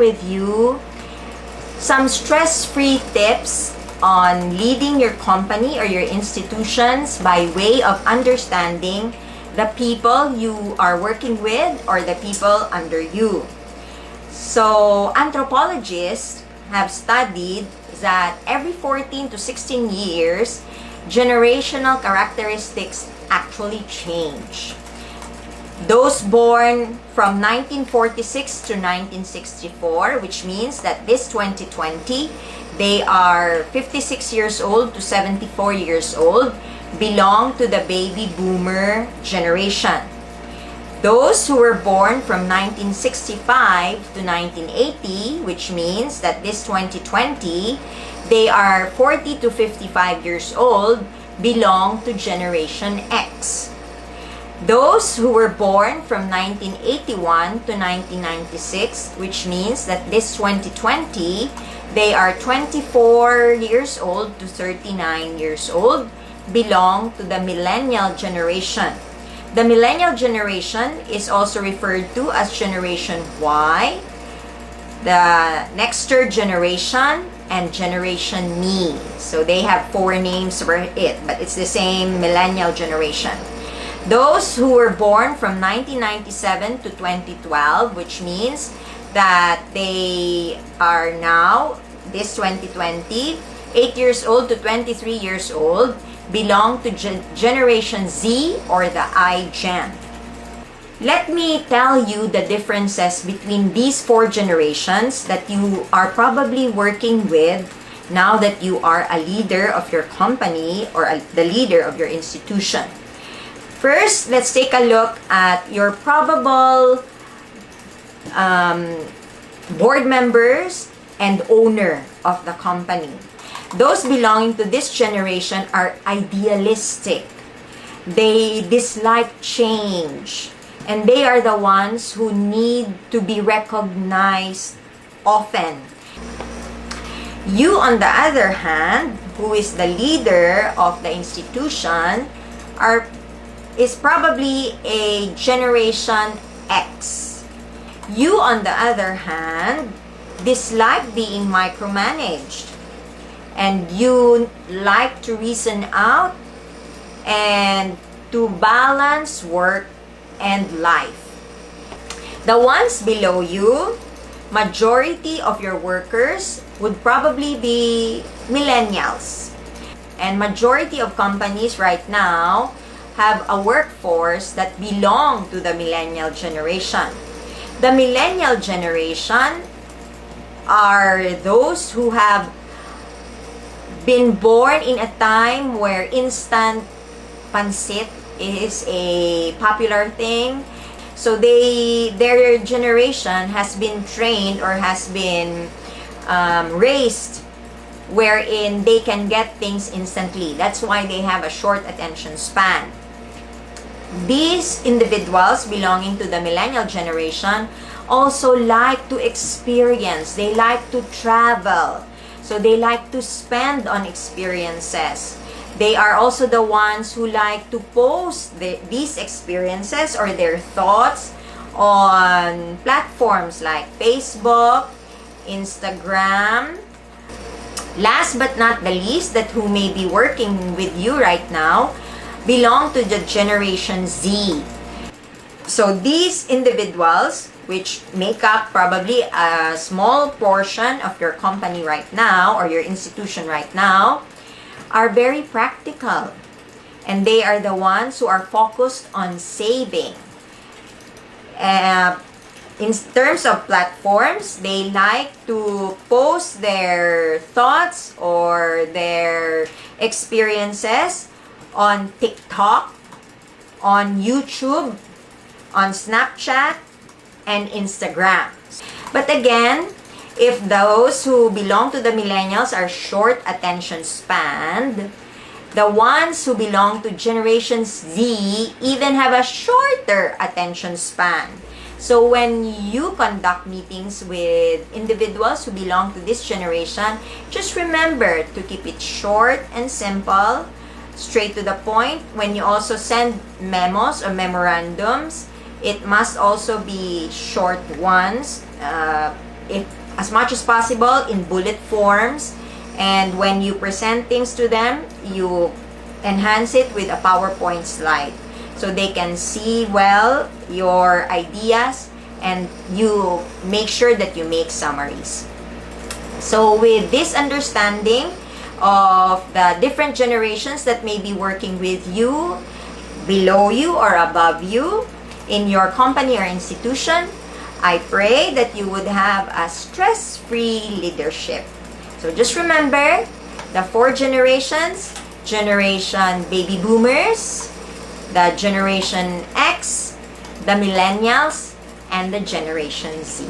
with you some stress-free tips on leading your company or your institutions by way of understanding the people you are working with or the people under you. So, anthropologists have studied that every 14 to 16 years, generational characteristics actually change. Those born from 1946 to 1964, which means that this 2020, they are 56 years old to 74 years old, belong to the baby boomer generation. Those who were born from 1965 to 1980, which means that this 2020, they are 40 to 55 years old, belong to Generation X. Those who were born from 1981 to 1996, which means that this 2020, they are 24 years old to 39 years old, belong to the millennial generation. The millennial generation is also referred to as Generation Y, the next third generation, and Generation Me. So they have 4 names for it, but it's the same millennial generation. Those who were born from 1997 to 2012, which means that they are now, this 2020, 8 years old to 23 years old, belong to Generation Z or the iGen. Let me tell you the differences between these 4 generations that you are probably working with now that you are a leader of your company or the leader of your institution. First, let's take a look at your probable board members and owner of the company. Those belonging to this generation are idealistic. They dislike change. And they are the ones who need to be recognized often. You, on the other hand, who is the leader of the institution, is probably a Generation X. You, on the other hand, dislike being micromanaged. And you like to reason out and to balance work and life. The ones below you, majority of your workers would probably be millennials. And majority of companies right now have a workforce that belong to the millennial generation. The millennial generation are those who have been born in a time where instant pancit is a popular thing. So their generation has been trained or has been raised wherein they can get things instantly. That's why they have a short attention span. These individuals belonging to the millennial generation also like to experience. They like to travel. So they like to spend on experiences. They are also the ones who like to post these experiences or their thoughts on platforms like Facebook, Instagram. Last but not the least, that who may be working with you right now, belong to the Generation Z. So these individuals, which make up probably a small portion of your company right now or your institution right now, are very practical. And they are the ones who are focused on saving. In terms of platforms, they like to post their thoughts or their experiences on TikTok, on YouTube, on Snapchat, and Instagram. But again, if those who belong to the millennials are short attention span, the ones who belong to Generation Z even have a shorter attention span. So when you conduct meetings with individuals who belong to this generation, just remember to keep it short and simple, straight to the point. When you also send memos or memorandums, it must also be short ones, if as much as possible in bullet forms, and when you present things to them, you enhance it with a PowerPoint slide so they can see well your ideas, and you make sure that you make summaries. So with this understanding of the different generations that may be working with you, below you or above you, in your company or institution, I pray that you would have a stress-free leadership. So just remember the 4 generations: Generation Baby Boomers, the Generation X, the Millennials, and the Generation Z.